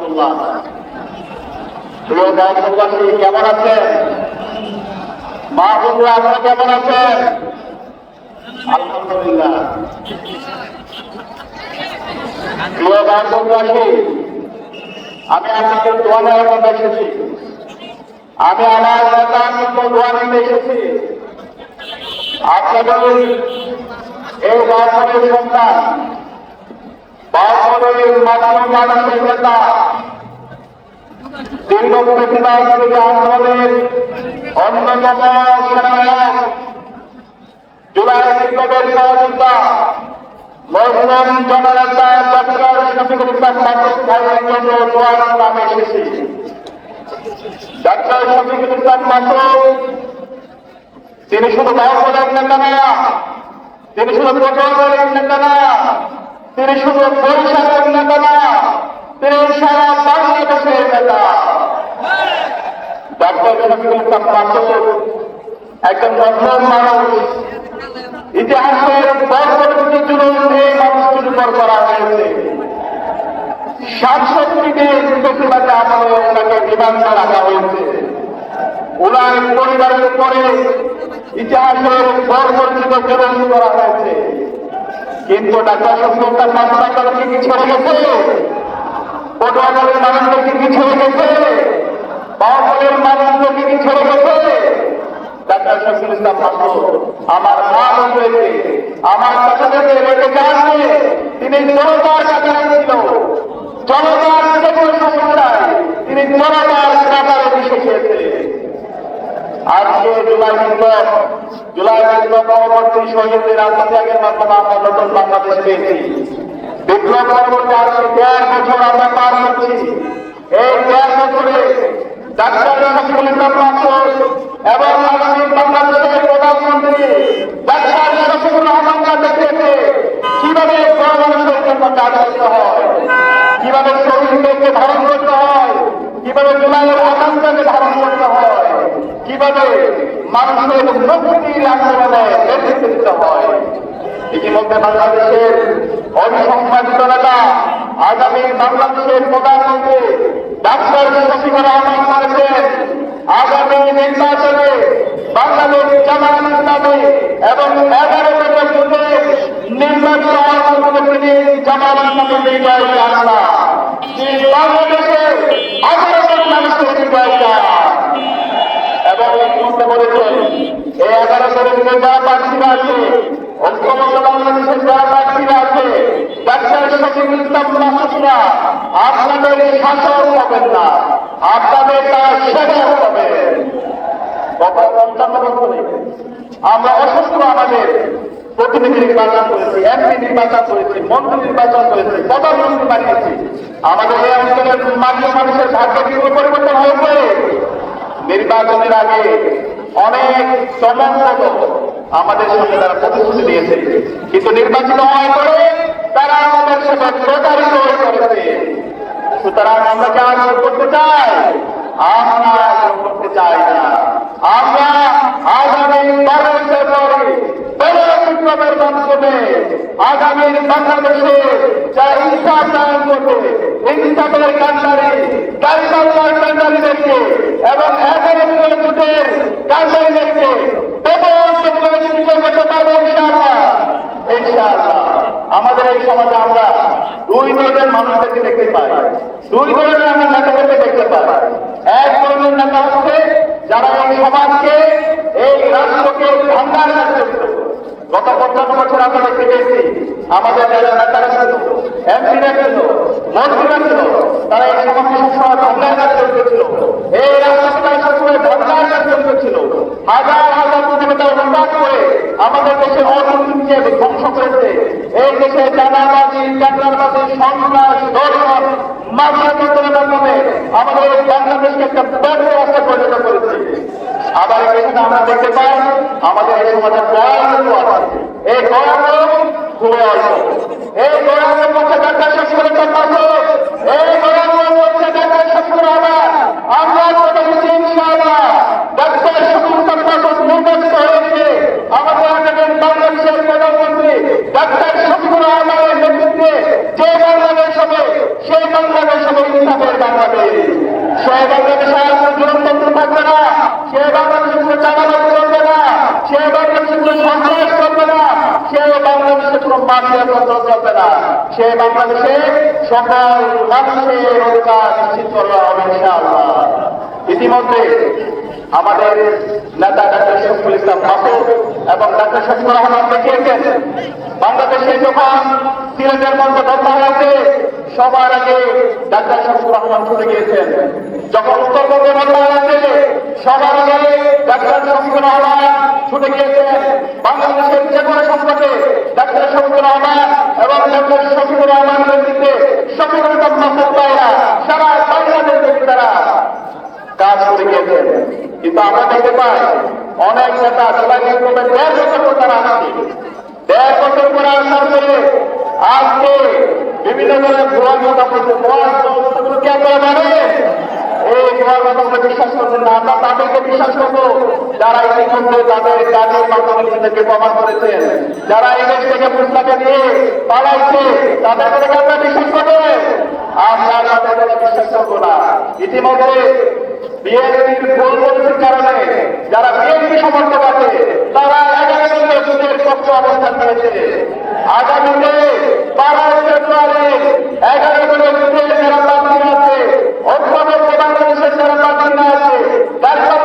রহমতুল্লাহ। প্রিয় দেশবাসী, কেমন আছেন? মা বন্ধুরা, আপনারা কেমন আছেন? আলহামদুলিল্লাহ। প্রিয় দেশবাসী, আমি আপনাদের দোয়া নেওয়ার জন্য এসেছি। আমি আমার নেতার জন্য দোয়া নিতে এসেছি। আপনাদের এই বাসনের সন্তান, বাসনের মানুষের নেতা, দীর্ঘ প্রতিবাদ আন্দোলনের অন্যতম সেনানায়ক, জুলাই বিপ্লবের সহযোদ্ধা মজলুম জননেতা ডক্টর শফিকুল ইসলাম মাসুদ ভাইয়ের জন্য দোয়ার নামে এসেছি। ডক্টর শফিকুল ইসলাম মাসুদ তিনি শুধু বাউফলের নেতা না, তিনি শুধু প্রজন্মের নেতা না, তিনি শুধু বরিশালের নেতা না, তিনি সারা বাংলাদেশের নেতা। ডক্টর শফিকুল ইসলাম মাসুদ একজন মজলুম মানুষ। ইতিহাসের বর্বরচিত জুলুম এই মানুষটির উপর করা হয়েছে। ৬৭ দিন প্রতিবাদে আমলে ওনাকে রিমান্ডে রাখা হয়েছে। ওনার পরিবারের উপরে ইতিহাসের বর্বরচিত জুলুম করা হয়েছে। কিন্তু ডাক্তার শফিকুল ইসলাম মাসুদ কি ছেড়ে গেছে? পটুয়াখালীর মানুষদেরকে কি ছেড়ে গেছে? বাউফলের মানুষদেরকে কি ছেড়ে গেছে? ডাক্তার শফিকুল ইসলাম মাসুদ আমার মা রয়েছে, আমার কাছে থেকে রেখে যাননি। তিনি জনতার কাছে ছিল, জনতার যে কোনো সমস্যায় তিনি জনতার কাতারে মিশে খেয়েছিলেন। আজকে জুলাই বিপ্লব পরবর্তী শহীদদের আত্মত্যাগের মাধ্যমে আমরা নতুন বাংলাদেশ পেয়েছি। বিপ্লব পরবর্তী আজকে ১.৫ বছর আমরা পার করছি। এই ১.৫ বছরে ডাক্তার শফিকুল ইসলাম মাসুদ এবং আগামী বাংলাদেশের প্রধানমন্ত্রী ডাক্তার শফিকুর রহমান দেখিয়েছে কিভাবে গণমানুষের জন্য কাজ করতে হয়, কিভাবে শহীদদেরকে ধারণ করতে হয়, কিভাবে জুলাইয়ের আকাঙ্ক্ষাকে ধারণ করতে হয়, কিভাবে মানুষের মুক্তির আন্দোলনে নেতৃত্ব দিতে হয়। ইতিমধ্যে বাংলাদেশের অবিসংবাদিত নেতা আগামী বাংলাদেশের প্রধানমন্ত্রী ডাক্তার শফিকুর রহমান বলেছেন আগামী নির্বাচনে বাংলাদেশ জামাত ইসলামী এবং 11 বুথে নির্বাচন তিনি জামাত ইসলামী বিজয় চান না, বাংলাদেশে 11 মানুষের বিজয় চান। এবং বলতে বলেছেন এই 11 যা প্রার্থীরা আছে, ঐক্যবদ্ধ বাংলাদেশের যা প্রার্থীরা আছে, ডাক্তার শফিকুল ইসলাম মাসুদরা আপনাদের শাসক হবেন না, আপনাদের তার সেবক হবেন। গত ৫৫ বছরে আমরা অসংখ্য আমাদের প্রতিনিধি নির্বাচন করেছি, এমপি নির্বাচন করেছি, মন্ত্রী নির্বাচন করেছি, প্রধানমন্ত্রী বানিয়েছি। আমাদের এই অঞ্চলের মানুষের ভাগ্য কিন্তু পরিবর্তন হয়েছে। নির্বাচনের আগে অনেক চমৎকার আমাদের সঙ্গে তারা প্রতিশ্রুতি দিয়েছে, কিন্তু নির্বাচিত হওয়ার পরে তারা আমাদের সাথে প্রতারিত করেছে। সুতরাং আমরা কি আর করতে চাই? আমরা করতে চাই না। আমরা আগামী 12 ফেব্রুয়ারি বিপ্লবের মাধ্যমে আগামীর বাংলাদেশে যা ইনসাফ কায়েম করবে, ইনসাফের কান্ডারি গাইবাল্লার কান্ডারিদেরকে এবং 11 বুথের কান্ডারিদেরকে আমাদের এই সমাজে আমরা 2 ধরনের মানুষদেরকে দেখতে পাই, 2 ধরনের আমরা নেতাদেরকে দেখতে পাই। এক ধরনের নেতা হচ্ছে যারা এই সমাজকে, এই রাষ্ট্রকে ভাঙার চেষ্টা করছে। গত ৫০ বছর আমরা দেখতে পেয়েছি আমাদের নেতারা ছিল, এমপিরা ছিল, মন্ত্রীরা ছিল, তারা এই সমাজকে সবসময় ভাঙার কাজ করতেছিল, এই রাষ্ট্রকে সবসময় ভাঙার কাজ করতেছিল। হাজার হাজার কোটি টাকা অনুদান করে আমাদের দেশের অর্থনীতিকে ধ্বংস করেছে। এই দেশে চাঁদাবাজি, টেন্ডারবাজি, সন্ত্রাস, ধর্ষণ, মাদকাসক্তের মাধ্যমে আমাদের এই বাংলাদেশকে একটা ব্যর্থ রাস্তায় পরিণত করেছে। আবার এখানে আমরা দেখতে পাই আমাদের এই সমাজের গয়াল আছে, এই গয়াল খুবই অল্প। এই গয়ালের মধ্যে ডাক্তার শফিকুল ইসলাম মাসুদ, এই গয়ালের মধ্যে ডাক্তার শফিকুর রহমান, আমরা ইনশাআল্লাহ ডাক্তার শফিকুল ইসলাম মাসুদ নির্বাচিত হয়েছে আমাদের আগামী বাংলাদেশের প্রধানমন্ত্রী ডাক্তার শফিকুর রহমানের নেতৃত্বে যে বাংলাদেশ হবে সেই বাংলাদেশ হবে ইনসাফের বাংলাদেশ। সেই বাংলাদেশে আর কোনো জনতন্ত্র থাকবে না, সেই বাংলাদেশে কোনো চাঁদাবাজি চলবে না, সেই বাংলাদেশে কোনো সন্ত্রাস চলবে না, সেই বাংলাদেশে কোনো মাফিয়া তন্ত্র চলবে না। সেই বাংলাদেশে সকল মানুষের অধিকার নিশ্চিত করা হবে ইনশাআল্লাহ। ইতিমধ্যে আমাদের নেতা ডাক্তার শফিকুল ইসলাম মাসুদ এবং ডাক্তার শফিকুর রহমান দেখিয়েছেন, বাংলাদেশে যখন সিলেটের মধ্যে ঘটনা হয়েছে সবার আগে ডাক্তার শফিকুর রহমান ছুটে গিয়েছেন। যখন উত্তরবঙ্গে ঘটনা হয়েছে সবার আগে ডাক্তার শফিকুর রহমান ছুটে গিয়েছেন। বাংলাদেশের যে কোনো সংকটে ডাক্তার শফিকুর রহমান এবং ডাক্তার শফিকুর রহমানের নেতৃত্বে শফিকুল ইসলাম মাসুদ ভাইরা সারা বাংলাদেশ তারা কাজ করে গিয়েছেন। কিন্তু আমরা দেখতে পাই অনেক নেতা সবাই কিন্তু 1.5 বছর পর তারা আসছে, 1.5 বছর পরে আসার পরে আজকে বিভিন্ন ধরনের ভুয়া কথা বলছে। ভুয়াগুলো কে করে মানে এই ভুয়া কথাগুলো বিশ্বাস করছেন না। আমরা তাদেরকে বিশ্বাস করবো যারা ইতিমধ্যে তাদের কাজের মাধ্যমে নিজেদেরকে প্রমাণ করেছেন, যারা এই দেশ থেকে পুস্তকে দিয়ে পালাইছে তাদেরকে আমরা বিশ্বাস করবো, আমরা তাদেরকে বিশ্বাস করবো না। ইতিমধ্যে বিএনপির ভুল পরিস্থিতির কারণে যারা বিএনপি সমর্থক আছে তারা 11 জনের যুদ্ধের পক্ষে অবস্থান নিয়েছে। আগামীতে 12 ফেব্রুয়ারি 11 জনের যুদ্ধের যারা প্রার্থীরা আছে, অন্যভাবে বাংলাদেশের যারা প্রার্থীরা আছে, যারা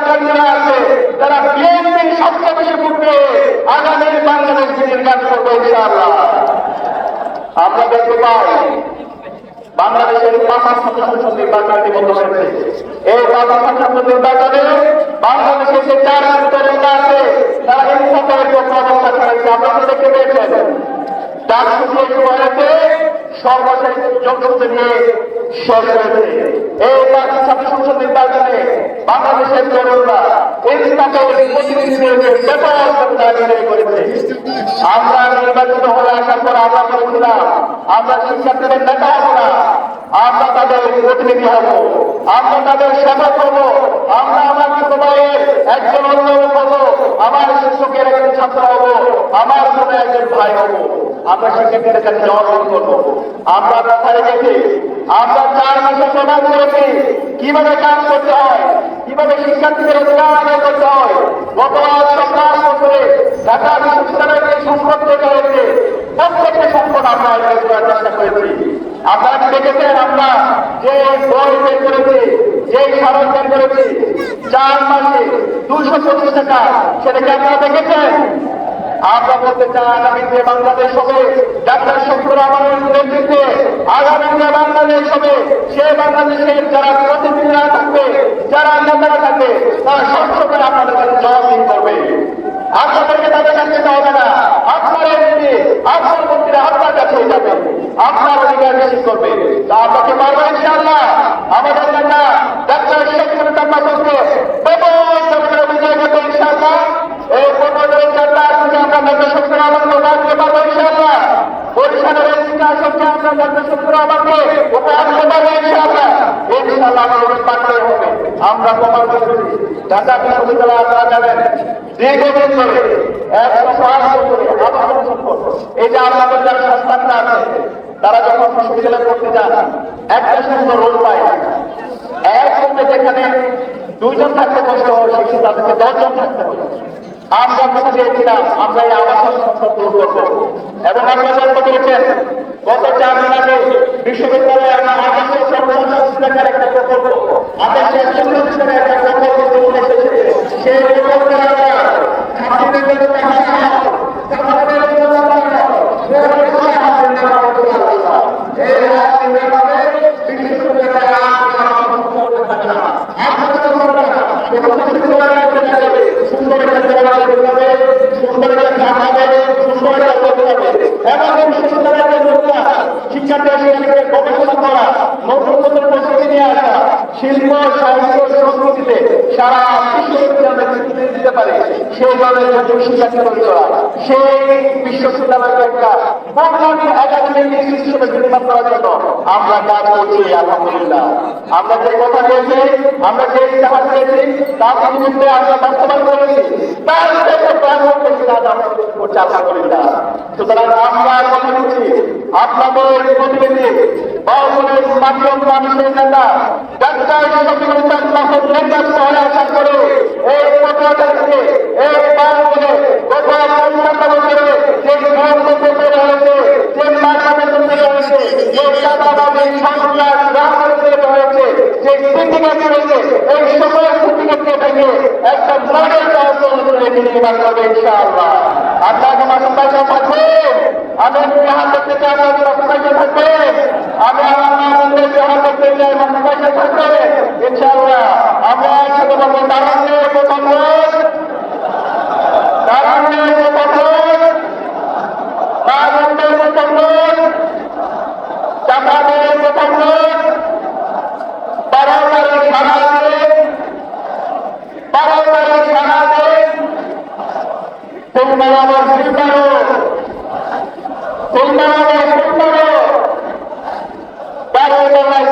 প্রার্থীরা আছে, তারা বিএনপির সবচেয়ে বেশি ভোটে আগামী বাংলাদেশ বিজয়ীর কাজ করবে ইনশাআল্লাহ। আমরা দেখতে পাই বাংলাদেশের 5 সংসদ নির্বাচনটি বন্ধ হয়েছে। এই 5 সংসদ নির্বাচনে বাংলাদেশের যে 4 তরুণরা আছে তারা ইনসাফের পক্ষে অবস্থা করেছে। আপনারা দেখতে পেয়েছেন ডাক শুরু হয়েছে, সর্বশেষ যোগ্যতা নিয়ে শেষ হয়েছে। এই 5 সংসদ নির্বাচনে বাংলাদেশের তরুণরা ইনসাফের প্রতিনিধি নিয়ে করেছে। আমরা নির্বাচিত হয়ে আসার পর আমরা বলেছিলাম আমরা শিক্ষার্থীদের নেতা হব না, আমরা তাদের প্রতিনিধি হব, আমরা তাদের সেবা করব, আমরা আমার সময়ের একজন অভিভাবক হব, আমার শিক্ষকের একজন ছাত্র হব, আমার কোনো একজন ভাই হব। আমরা শিক্ষার্থীদের কাছে জবাব করবো। আমরা কোথায় গেছি? আমরা 4 মাসে প্রমাণ করেছি কিভাবে কাজ করতে হয়, কিভাবে শিক্ষার্থীদের অধিকার আদায় করতে হয়। গত 7 বছরে ঢাকা বিশ্ববিদ্যালয়ের যে সম্পদ তৈরি হয়েছে প্রত্যেকটা সম্পদ আমরা আদায় করার চেষ্টা করেছি। আপনারা দেখেছেন আমরা যে বই বের করেছি, যে সারণ বের করেছি 4 মাসে 225 টাকা, সেটাকে আপনারা দেখেছেন। আমরা বলতে চাই আগামীতে বাংলাদেশ হবে ডাক্তার শফিকুর রহমানের নেতৃত্বে, আগামীতে বাংলাদেশ হবে সে বাংলাদেশের যারা প্রতিনিধিরা থাকবে, যারা নেতারা থাকবে তারা সবসময় আপনাদের কাছে জবাবদিহি করবে। আপনাদেরকে তাদের কাছে যেতে হবে না, আপনার এমপি আপনার মন্ত্রীরা আপনার কাছে যাবে, আপনার অধিকার নিশ্চিত করবে। তা আপনাকে পারবো ইনশাআল্লাহ। আমাদের নেতা ডাক্তার শফিকুল ইসলাম মাসুদকে বিজয় করবে ইনশাআল্লাহ। এই 15 চারটা আমরা ডাক্তার শফিকুর রহমানকে রাখতে পারবো ইনশাআল্লাহ। বরিশালের আসনকে আমরা ডাক্তার শফিকুর রহমানকে উপহার দিতে পারবো ইনশাআল্লাহ। ইনশাআল্লাহ আমাদের পাঠানো হবে। আমরা প্রমাণ করেছি ঢাকা বিশ্ববিদ্যালয় আপনারা জানেন দীর্ঘদিন ধরে 108 বছরে আবাসন সম্পদ, এই যে আমাদের যারা সন্তানরা আছে তারা যখন বিশ্ববিদ্যালয়ে পড়তে যান একটা সুন্দর রোল পায় না। এক রুমে যেখানে 2 জন থাকতে কষ্ট হয় সেখানে তাদেরকে 10 জন থাকতে হয়। আমরা কথা দিয়েছিলাম আমরা এই আবাসন সম্পদ দূর করবো এবং আমরা জানতে পেরেছেন গত 4 দিন আগে বিশ্ববিদ্যালয়ে আমরা আবাসন সর্বশিক্ষার একটা প্রকল্প আমাদের একটা প্রকল্প চলে এসেছে। সেই প্রকল্পের আমরা শিক্ষার্থীদের গবেষণা করা, নতুন নতুন প্রযুক্তি নিয়ে আসা, শিল্প সাহিত্য সংস্কৃতিতে সারা বিশ্ববিদ্যালয় দিতে পারে সেই ধরনের নতুন শিক্ষার্থী তৈরি করা, সেই বিশ্ববিদ্যালয়কে একটা একাডেমিক হিসেবে নির্মাণ করার জন্য আমরা কাজ করছি আলহামদুলিল্লাহ। আমরা যে কথা বলছি, আমরা যে ইতিহাস পেয়েছি তার বিরুদ্ধে আমরা বাস্তবায়ন করেছি, তার করছি আলহামদুলিল্লাহ। সুতরাং আমরা কথা বলছি আপনাদের প্রতিনিধি বাউলের মাধ্যম মানুষের নেতা ডাক্তার শফিকুল ইসলাম মাসুদ নেতৃত্ব হয়ে আশা করে এই পটুয়াখালীতে এই বাউলে গত ৫৫ বছরে যে ঘর করতে তৈরি হয়েছে, যে মাধ্যমে তৈরি হয়েছে, যে চাঁদাবাজি সন্ত্রাস রাজনীতি তৈরি হয়েছে, যে সিন্ডিকেট রয়েছে, এই সকল সিন্ডিকেটকে থেকে একটা মডেল নির্মাণ করবে ইনশাআল্লাহ। আপনাকে মাসুদ ভাইকে থাকবেন, আমি হাত করতে চাই মাসুদ ভাইকে থাকবেন, আমি আমার মন্দিরকে হাত করতে চাই মাসুদ ভাইকে থাকবেন ইনশাআল্লাহ। আমরা একসাথে বলবো তারুণ্যের প্রথম রোজ, তারুণ্যের প্রথম রোজ, তারুণ্যের প্রথম রোজ, চাপাদের প্রথম রোজ, বারোটারের সারাতে, বারোটারের সারাতে সুন্দর সুন্দর সুন্দর সুন্দর বারোটার